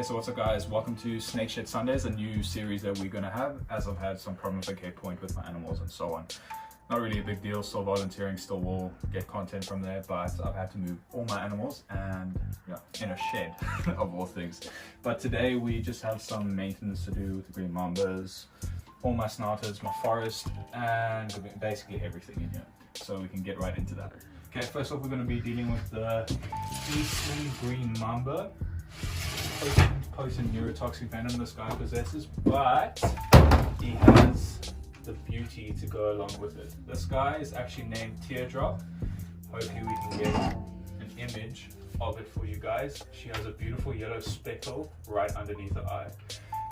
Okay, so what's up guys, welcome to Snake Shed Sundays, a new series that we're going to have as I've had some problems at Cape Point with my animals and so on. Not really a big deal, still volunteering, still will get content from there, but I've had to move all my animals and in a shed of all things. But today we just have some maintenance to do with the green mambas, all my snouteds, my forest, and basically everything in here. So we can get right into that. Okay, first off we're going to be dealing with the Eastern green mamba. Potent neurotoxic venom this guy possesses, but he has the beauty to go along with it. This guy is actually named Teardrop. Hopefully we can get an image of it for you guys. She has a beautiful yellow speckle right underneath the eye.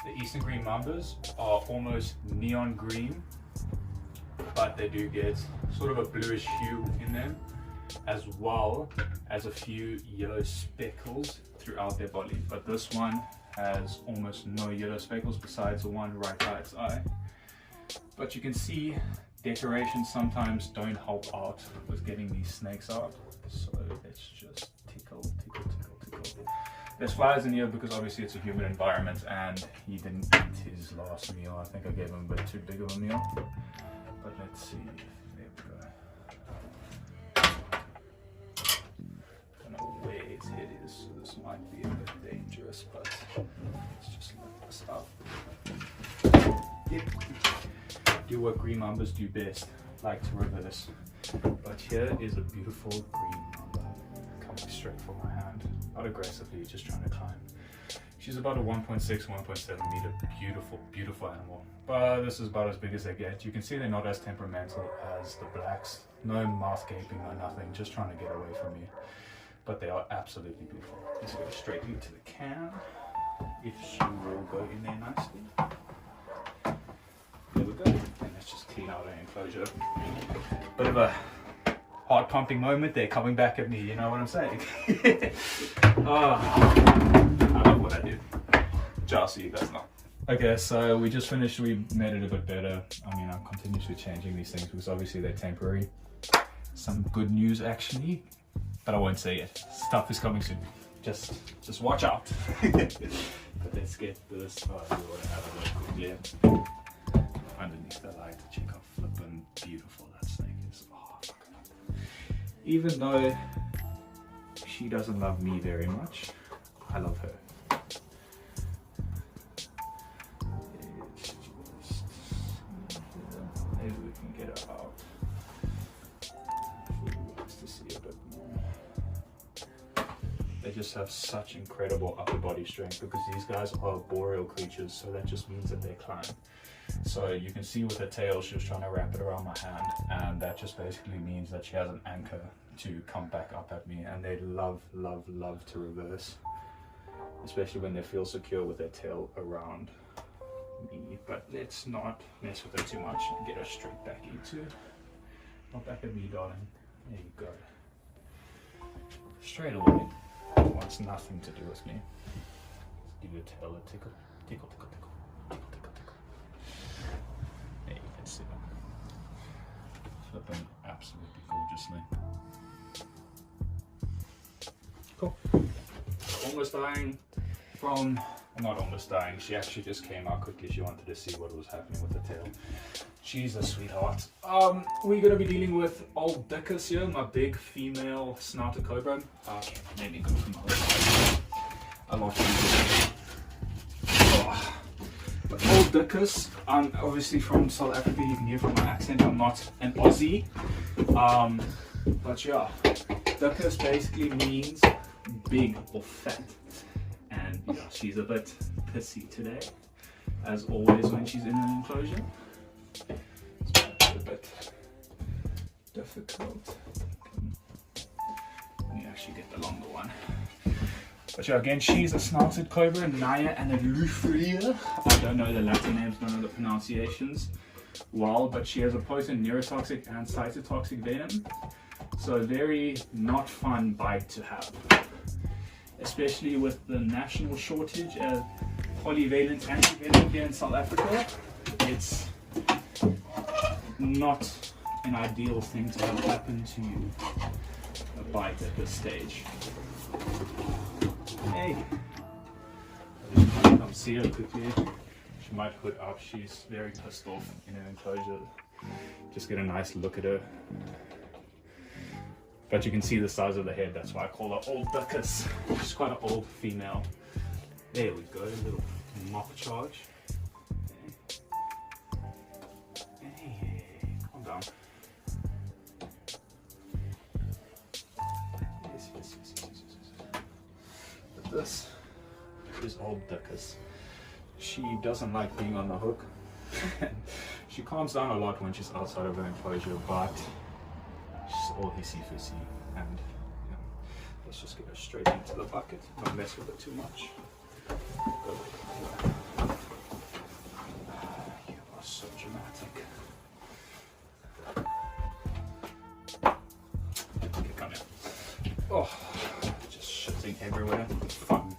The Eastern green mambas are almost neon green, but they do get sort of a bluish hue in them, as well as a few yellow speckles throughout their body. But this one has almost no yellow speckles besides the one right by its eye. But you can see decorations sometimes don't help out with getting these snakes out. So let's just tickle. There's flies in here because obviously it's a humid environment and he didn't eat his last meal. I think I gave him a bit too big of a meal. But let's see. There we go. Where his head is, so this might be a bit dangerous, but let's just let this out. Yep. Do what green mambas do best, like to reverse. But here is a beautiful green mamba coming straight for my hand, not aggressively, just trying to climb. She's about a 1.6, 1.7 meter, beautiful animal. But this is about as big as they get. You can see they're not as temperamental as the blacks. No mouth gaping or nothing, just trying to get away from me. But they are absolutely beautiful. Let's go straight into the can, if she will go in there nicely. There we go. And let's just clean out our enclosure. Bit of a heart pumping moment there, coming back at me, you know what I'm saying? I love what I do. Just so you guys know. Okay, so we just finished, we made it a bit better. I mean, I'm continuously changing these things because obviously they're temporary. Some good news actually. But I won't say it. Stuff is coming soon. Just watch out. But let's get this. Oh, we want to have a look quickly underneath the light to check how flippin' beautiful that snake is. Oh, fucking. Even though she doesn't love me very much, I love her. Maybe we can get her out. They just have such incredible upper body strength because these guys are boreal creatures, so that just means that they climb. So you can see with her tail, she was trying to wrap it around my hand, and that just basically means that she has an anchor to come back up at me, and they love to reverse, especially when they feel secure with their tail around me. But let's not mess with her too much and get her straight back into it. Not back at me, darling. There you go. Straight away. Wants nothing to do with me. Let's give your tail a tickle. Tickle. There you can see them. Flipping absolutely gorgeously. Cool. Almost dying from, not almost dying, she actually just came out quickly. She wanted to see what was happening with the tail. She's a sweetheart. We're going to be dealing with old Dickus here, my big female snouted cobra. Maybe go from the other side. A lot easier. But old Dickus, I'm obviously from South Africa. You can hear from my accent, I'm not an Aussie. But yeah, Dickus basically means big or fat. And yeah, she's a bit pissy today, as always when she's in an enclosure. It's a bit difficult. Let me actually get the longer one. But yeah, again, she's a snouted cobra, Naya and a Lufria. I don't know the Latin names, don't know the pronunciations well, but she has a potent neurotoxic and cytotoxic venom. So a very not fun bite to have, especially with the national shortage of polyvalent antivenom here in South Africa. It's not an ideal thing to have happen to you, a bite at this stage. Hey, see her quickly. She might hood up. She's very pissed off in her enclosure. Just get a nice look at her. But you can see the size of the head. That's why I call her old duckus. She's quite an old female. There we go. A little mop charge. Hey, calm down. Yes. But this is old duckus. She doesn't like being on the hook. She calms down a lot when she's outside of her enclosure, but she's all hissy-fissy. And yeah, let's just get her straight into the bucket, not mess with it too much. You are so dramatic. Okay, come here. Oh, just shitting everywhere. Fun.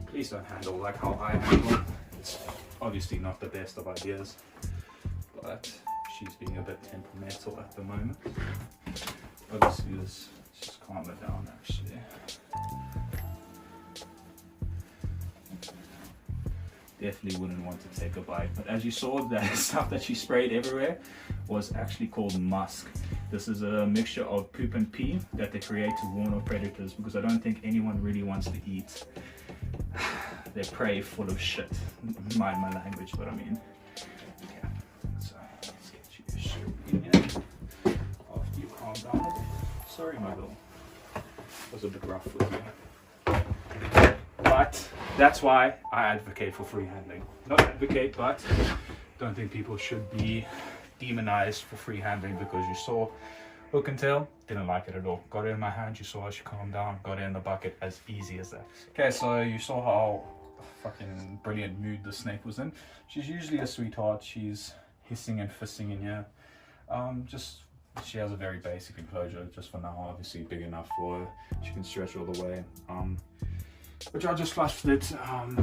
Please don't handle like how I handle. It's obviously not the best of ideas, but she's being a bit temperamental at the moment. Obviously, let's just calm her down actually. Definitely wouldn't want to take a bite, but as you saw, that stuff that she sprayed everywhere was actually called musk. This is a mixture of poop and pee that they create to warn off predators, because I don't think anyone really wants to eat their prey full of shit. Mind my language, but I mean. Okay, so let's get you straight in here after you calm down a bit. Sorry, my girl. Was a bit rough with you. But that's why I advocate for free handling. Not advocate, but don't think people should be demonized for free handling, because you saw hook and tail, didn't like it at all. Got it in my hand, you saw her, she calmed down, got it in the bucket, as easy as that. Okay, so you saw how fucking brilliant mood the snake was in. She's usually a sweetheart. She's hissing and fissing in here. She has a very basic enclosure just for now, obviously big enough for her. She can stretch all the way. Which I just flushed it,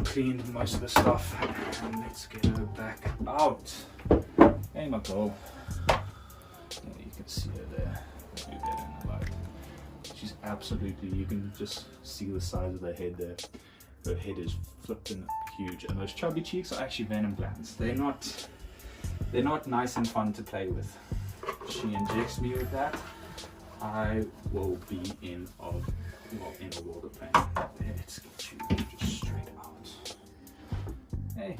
cleaned most of the stuff, and let's get her back out. Hey, my girl. Yeah, you can see her there. Do better in the light. She's absolutely, you can just see the size of the head there. Her head is flipping huge, and those chubby cheeks are actually venom glands. They're not nice and fun to play with. She injects me with that, I will be in a world of pain. Let's get you just straight out. Hey.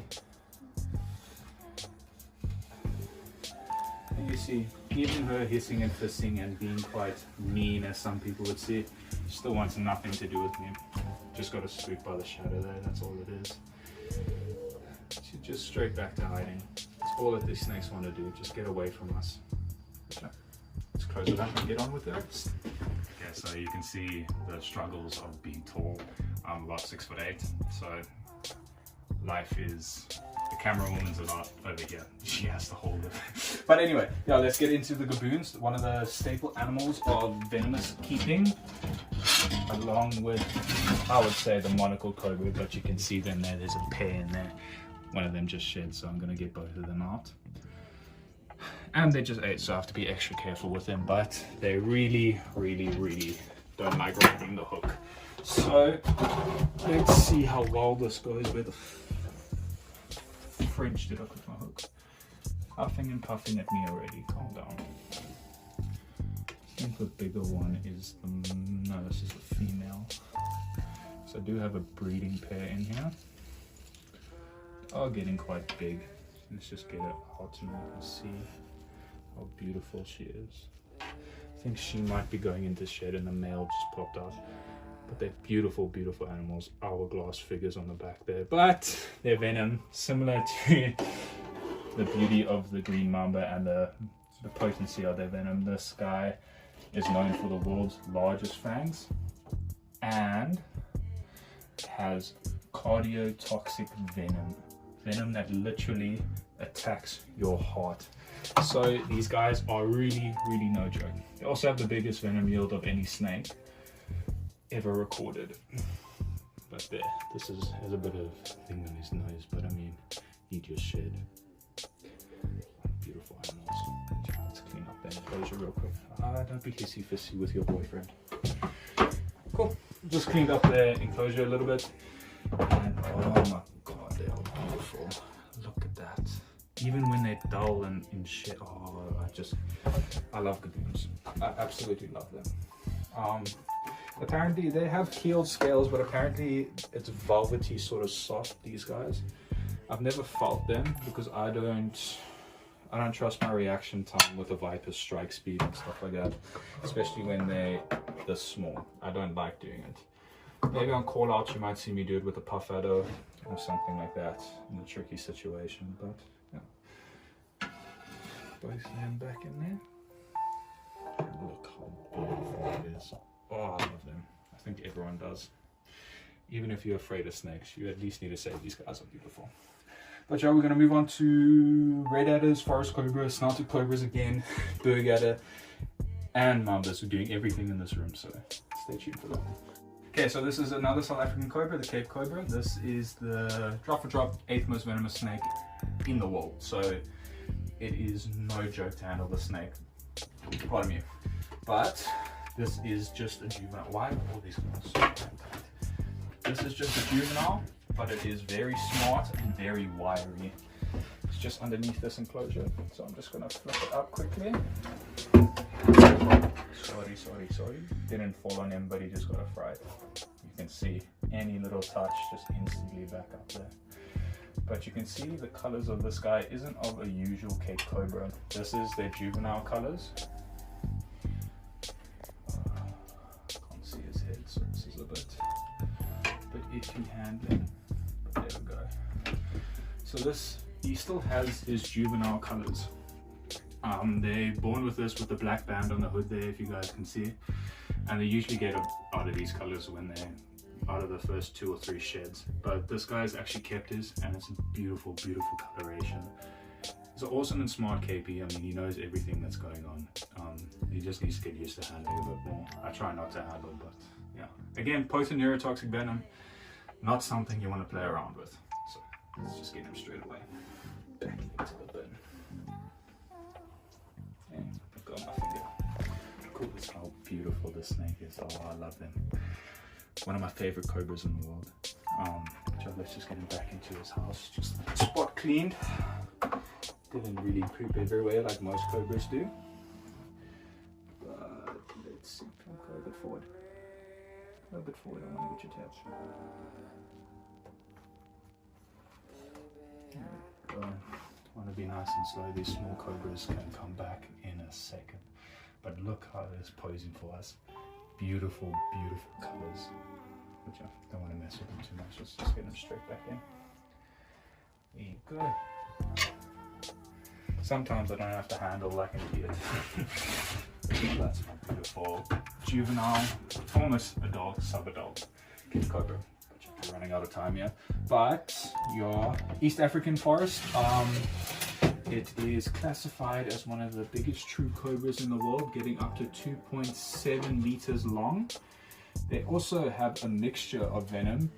And you see, even her hissing and fissing and being quite mean, as some people would say, still wants nothing to do with me. Just got to spook by the shadow there, that's all it is. She's just straight back to hiding. It's all that these snakes want to do, just get away from us. Okay. Let's close it up and get on with the rest. Okay, so you can see the struggles of being tall. I'm about 6'8", so life is, the camera woman's a lot over here. She has to hold it. But anyway, yeah, let's get into the gaboons. One of the staple animals of venomous keeping, along with, I would say, the monocled cobra, but you can see them there. There's a pair in there. One of them just shed, so I'm gonna get both of them out. And they just ate, so I have to be extra careful with them, but they really don't like riding the hook. So let's see how well this goes. Where the fridge did I put my hook? Huffing and puffing at me already. Calm down. I think the bigger one is the, no, this is the female. So I do have a breeding pair in here. Oh, getting quite big. Let's just get her out and you can see how beautiful she is. I think she might be going into shed and the male just popped out. But they're beautiful, beautiful animals. Hourglass figures on the back there. But their venom, similar to the beauty of the green mamba and the potency of their venom. This guy is known for the world's largest fangs and has cardiotoxic venom. Venom that literally attacks your heart. So these guys are really no joke. They also have the biggest venom yield of any snake ever recorded. But there, this has a bit of thing on his nose, but I mean, he just shed. Beautiful animals. Let's clean up that enclosure real quick. Don't be hissy-fissy with your boyfriend. Cool. Just cleaned up the enclosure a little bit. And oh my god, they are beautiful. Look at that. Even when they're dull and in shit, oh, I love gaboons. I absolutely love them. Apparently they have keeled scales, but apparently it's velvety, sort of soft, these guys. I've never felt them because I don't trust my reaction time with a viper's strike speed and stuff like that, especially when they're this small. I don't like doing it. Maybe on call out you might see me do it with a puff adder or something like that in a tricky situation, but yeah. Both land back in there. Look how beautiful it is. Oh, I love them. I think everyone does. Even if you're afraid of snakes, you at least need to say these guys are beautiful. But yeah, we're going to move on to red adders, forest cobras, snouted cobras again, berg adder, and mambas. We're doing everything in this room, so stay tuned for that. Okay, so this is another South African cobra, the Cape Cobra. This is the drop for drop 8th most venomous snake in the world. So it is no joke to handle the snake. Pardon me. But this is just a juvenile. Why are all these guys so tight? This is just a juvenile, but it is very smart and very wiry. It's just underneath this enclosure, so I'm just gonna flip it up quickly. Sorry. Didn't fall on him, but he just got a fright. You can see any little touch just instantly back up there. But you can see the colors of this guy isn't of a usual Cape Cobra. This is their juvenile colors. Can't see his head, so this is a bit itchy handling. But there we go. So this, he still has his juvenile colors. They're born with this with the black band on the hood there, if you guys can see. And they usually get out of these colors when they're out of the first 2 or 3 sheds. But this guy's actually kept his, and it's a beautiful, beautiful coloration. He's an awesome and smart KP. I mean, he knows everything that's going on. He just needs to get used to handling a bit more. I try not to handle, but yeah. Again, potent neurotoxic venom, not something you want to play around with. So let's just get him straight away. Back into the bin. And I've got my finger. Cool, that's how beautiful this snake is. Oh, I love them. One of my favorite cobras in the world. So let's just get him back into his house. Just spot cleaned. Didn't really poop everywhere like most cobras do. But let's see. Go a bit forward. Go a bit forward. I want to get your tabs. I want to be nice and slow. These small cobras can come back in a second. But look how it's posing for us. Beautiful, beautiful colors. But yeah, don't want to mess with them too much. Let's just get them straight back in. There you go. Sometimes I don't have to handle like an idiot. That's my beautiful juvenile, almost adult, sub-adult Cape Cobra. But you're running out of time here. But your East African forest, it is classified as one of the biggest true cobras in the world, getting up to 2.7 meters long. They also have a mixture of venom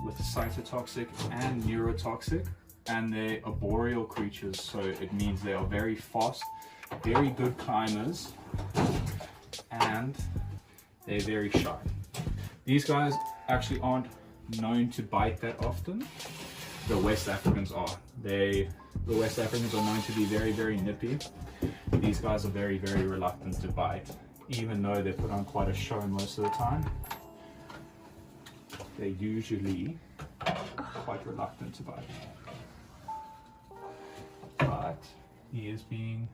with cytotoxic and neurotoxic, and they're arboreal creatures, so it means they are very fast, very good climbers, and they're very shy. These guys actually aren't known to bite that often. The West Africans are. The West Africans are known to be very, very nippy. These guys are very, very reluctant to bite, even though they put on quite a show most of the time. They're usually quite reluctant to bite. But he is being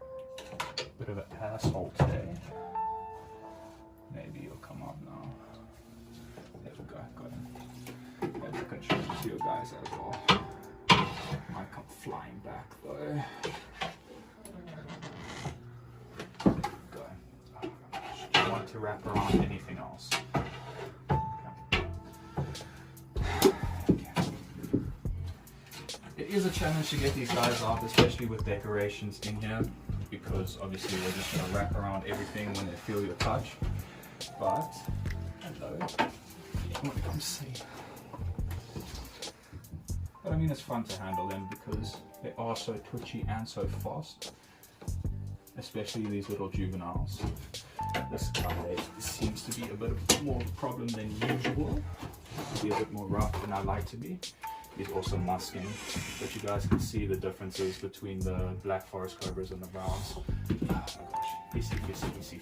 a bit of an asshole today. Maybe he'll come up now. There we go, got him. Maybe I can show it to you guys as well. Might come flying back though. Go. Do you want to wrap around anything else? It is a challenge to get these guys off, especially with decorations in here, because obviously we're just going to wrap around everything when they feel your touch. But, hello, come see. But I mean, it's fun to handle them because they are so twitchy and so fast. especially these little juveniles. This guy seems to be a bit more of a problem than usual. Be a bit more rough than I like to be. He's also musking, but you guys can see the differences between the black forest cobras and the browns. Oh my gosh, fissy.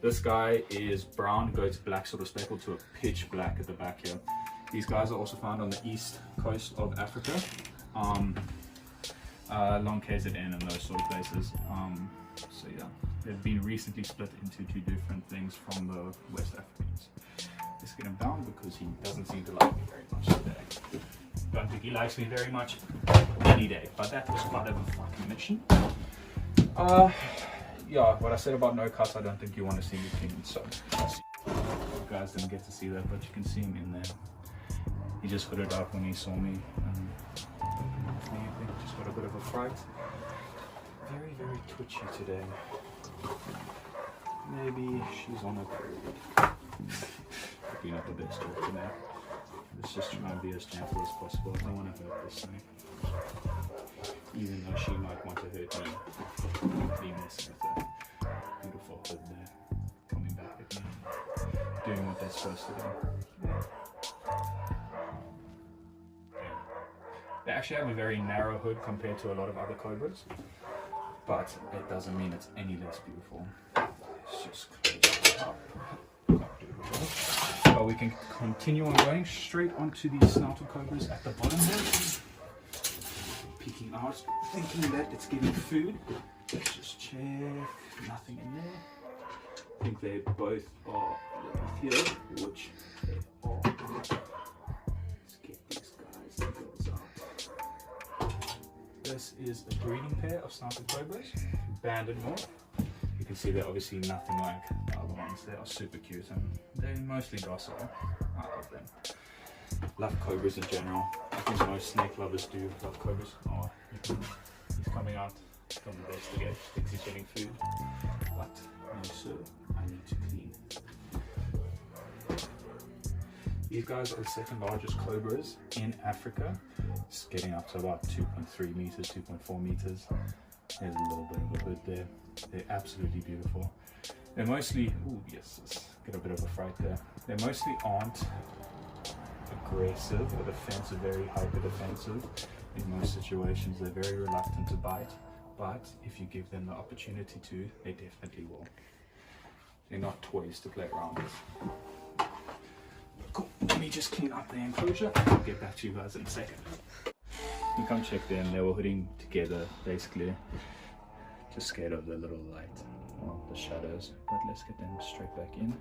This guy is brown, goes black, sort of speckled to a pitch black at the back here. These guys are also found on the east coast of Africa, along KZN and those sort of places. So yeah, they've been recently split into two different things from the West Africans. Let's get him down because he doesn't seem to like me very much today. Don't think he likes me very much any day, but that was quite a fucking mission. Yeah, what I said about no cuts, I don't think you want to see me clean, so you guys didn't get to see that, but you can see him in there. He just hooded up when he saw me. Just got a bit of a fright. Very, very twitchy today. Maybe she's on a period. Probably not the best talk today. Let's just try and be as gentle as possible. I don't want to hurt this snake. Even though she might want to hurt me. Be messing with her beautiful hood there. Coming back at me. Doing what they're supposed to do. They actually have a very narrow hood compared to a lot of other cobras. But it doesn't mean it's any less beautiful. Let's just close it up. So we can continue on going straight onto these snouted cobras at the bottom there. Peeking out, thinking that it's getting food. Let's just check. Nothing in there. I think they both are here, which they are. Let's get these guys and girls out. This is a breeding pair of snouted cobras, banded north. You can see they're obviously nothing like the other ones. They are super cute and they're mostly docile. I love them. Love cobras in general. I think most snake lovers do love cobras. Oh, he's coming out from the investigate. Thinks he's getting food. But no sir, I need to clean. These guys are the second largest cobras in Africa. It's getting up to about 2.3 meters, 2.4 meters. There's a little bit of a hood there. They're absolutely beautiful. They're mostly, ooh yes, let's get a bit of a fright there. They mostly aren't aggressive or defensive, very hyper defensive in most situations. They're very reluctant to bite, but if you give them the opportunity to, they definitely will. They're not toys to play around with. Cool, let me just clean up the enclosure and I'll get back to you guys in a second. You come check them, they were hooding together basically. Just scared of the little light, well, the shadows, but let's get them straight back in.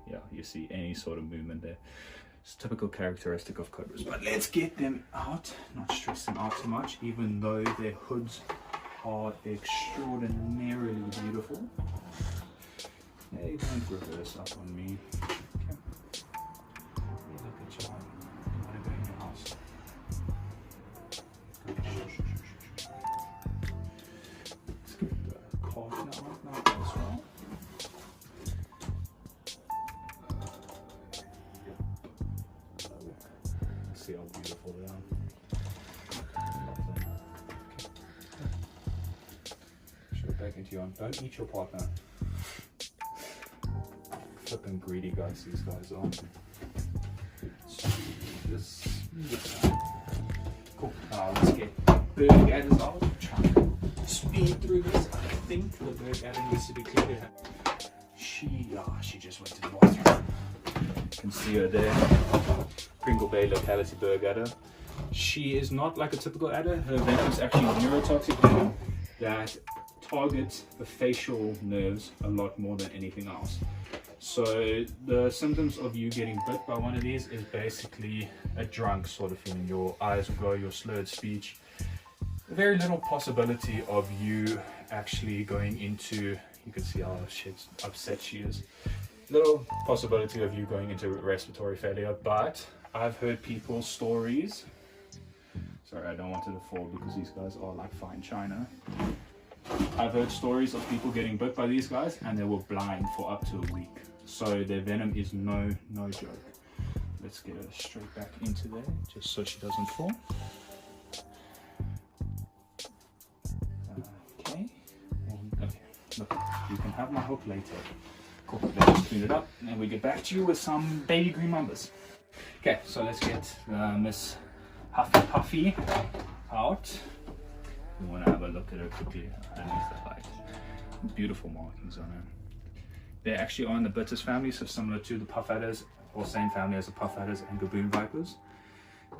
Yeah, you see any sort of movement there. It's typical characteristic of cobras, but let's get them out, not stress them out too much, even though their hoods are extraordinarily beautiful. Hey, don't reverse up on me. Okay. Look at you. You want to go in your house. Let's get the calf now as well. Let's see how beautiful they are. Love them. Okay. Show it back into your arm. Don't eat your partner. Flipping greedy guys, these guys are. This. Cool. Now let's get bird gathers out. Try and speed through this. I think the bird gather needs to be cleared. She just went to the bathroom. You can see her there. Pringle Bay locality bird adder. She is not like a typical adder. Her venom is actually neurotoxic venom that targets the facial nerves a lot more than anything else. So the symptoms of you getting bit by one of these is basically a drunk sort of feeling. Your eyes will go, your slurred speech. Very little possibility of you actually going into, you can see how upset she is. Little possibility of you going into respiratory failure, but I've heard people's stories. Sorry, I don't want it to fall because these guys are like fine china. I've heard stories of people getting bit by these guys and they were blind for up to a week. So their venom is no joke. Let's get her straight back into there just so she doesn't fall. Okay. Okay. have my hook later. Cool, let's just clean it up and we get back to you with some baby green mambas. Okay, so let's get Miss Huffy Puffy out. We want to have a look at her quickly underneath the light. Beautiful markings on her. They actually are in the bitters family, so similar to the puff adders, or same family as the puff adders and gaboon vipers.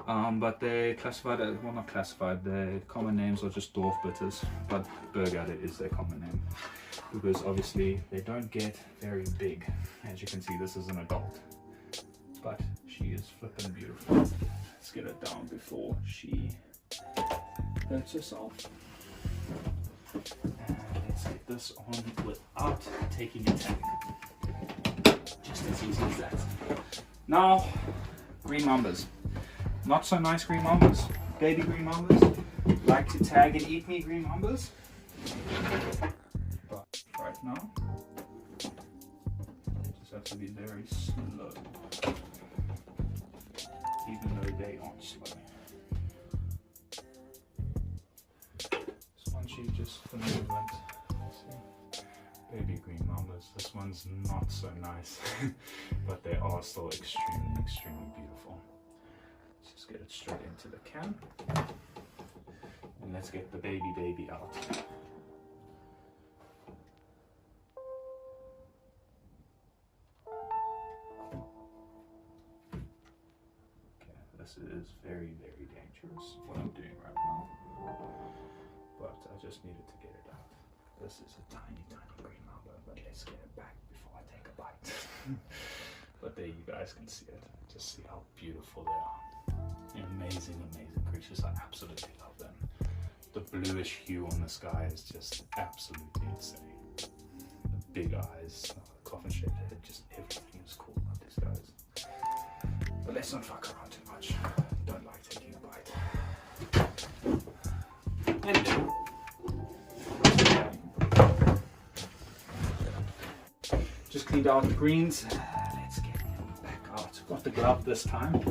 But they're classified as, well, not classified, their common names are just dwarf bitters, but berg adder is their common name. Because obviously they don't get very big. As you can see, this is an adult. But she is flipping beautiful. Let's get her down before she hurts herself. And let's get this on without taking a tag. Just as easy as that. Now, green mambas. Not so nice green mambas. Baby green mambas like to tag and eat me green mambas. But right now, just have to be very slow. Even though they aren't slow. So once you just for the movement, see, baby green mambas. This one's not so nice, but they are still extremely, extremely beautiful. Let's just get it straight into the can, and let's get the baby out. This is very, very dangerous, what I'm doing right now, but I just needed to get it out. This is a tiny, tiny green mamba, but let's get it back before I take a bite. But there you guys can see it. Just see how beautiful they are. Amazing, amazing creatures. I absolutely love them. The bluish hue on the sky is just absolutely insane. The big eyes, the coffin-shaped head, just everything is cool about these guys. But let's not fuck around too much. Don't like taking a bite. Hello. Just cleaned out the greens. Let's get them back out. Got the glove this time.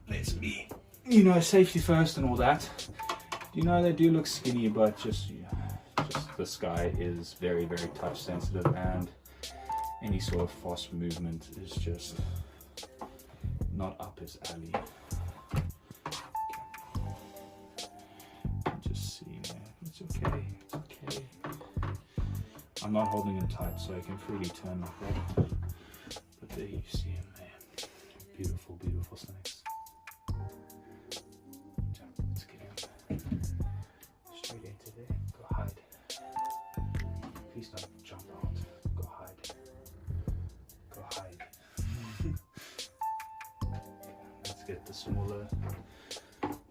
Let's be, you know, safety first and all that. You know, they do look skinny, but just the sky is very, very touch sensitive, and any sort of fast movement is just not up his alley. Just see, man. It's okay. It's okay. I'm not holding him tight, so I can freely turn like that. But there you see him, man. Beautiful, beautiful snakes. Let's get him straight into there. Go hide. Please don't jump out. Go hide. Go hide. Get the smaller.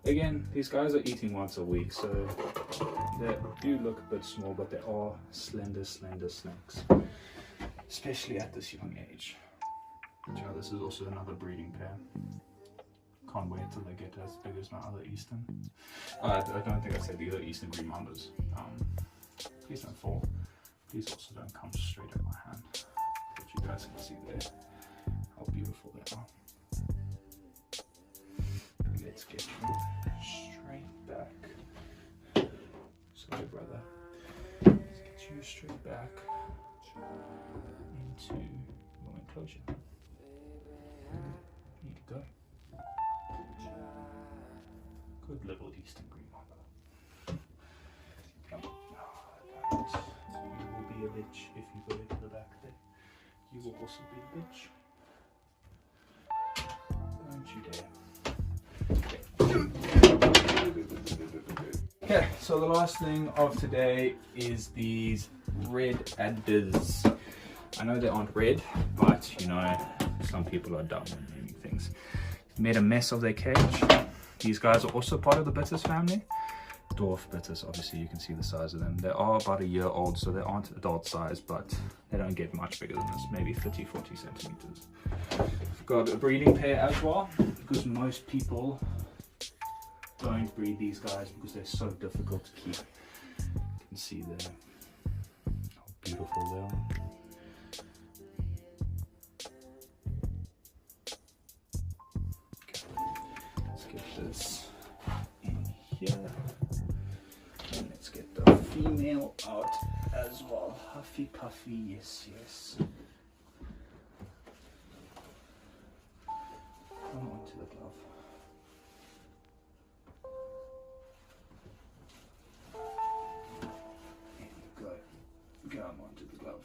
Again, these guys are eating once a week, so they do look a bit small, but they are slender snakes, especially at this young age. So this is also another breeding pair. Can't wait till they get as big as my other eastern. I don't think I said the other eastern green mambas. Please don't fall. Please also don't come straight at my hand. But you guys can see there how beautiful they are. Let's get you straight back. Sorry, brother. Let's get you straight back into your enclosure. Here you go. Good little eastern green mamba. Come on. You will be a bitch if you go into the back there. You will also be a bitch. Don't you dare. Okay, so the last thing of today is these red adders. I know they aren't red, but you know, some people are dumb when naming things. Made a mess of their cage. These guys are also part of the bitters family. Dwarf bitters, obviously you can see the size of them. They are about a year old, so they aren't adult size, but they don't get much bigger than this, maybe 30-40 centimeters. I've got a breeding pair as well, because most people don't breed these guys because they're so difficult to keep. You can see there how beautiful they are. Okay. Let's get this in here, and let's get the female out as well. Huffy puffy, yes, yes. Come on to the glove. There you go. Come on to the glove.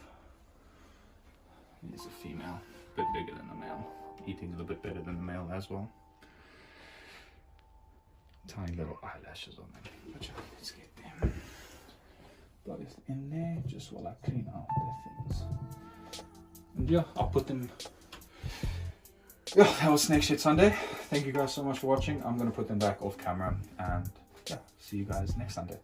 Here's a female, a bit bigger than the male. Eating a little bit better than the male as well. Tiny little eyelashes on them. But yeah, let's get them. Plug it in there just while I clean out their things. And yeah, I'll put them. Yeah, that was Snake Shed Sunday. Thank you guys so much for watching. I'm gonna put them back off camera and yeah, see you guys next Sunday.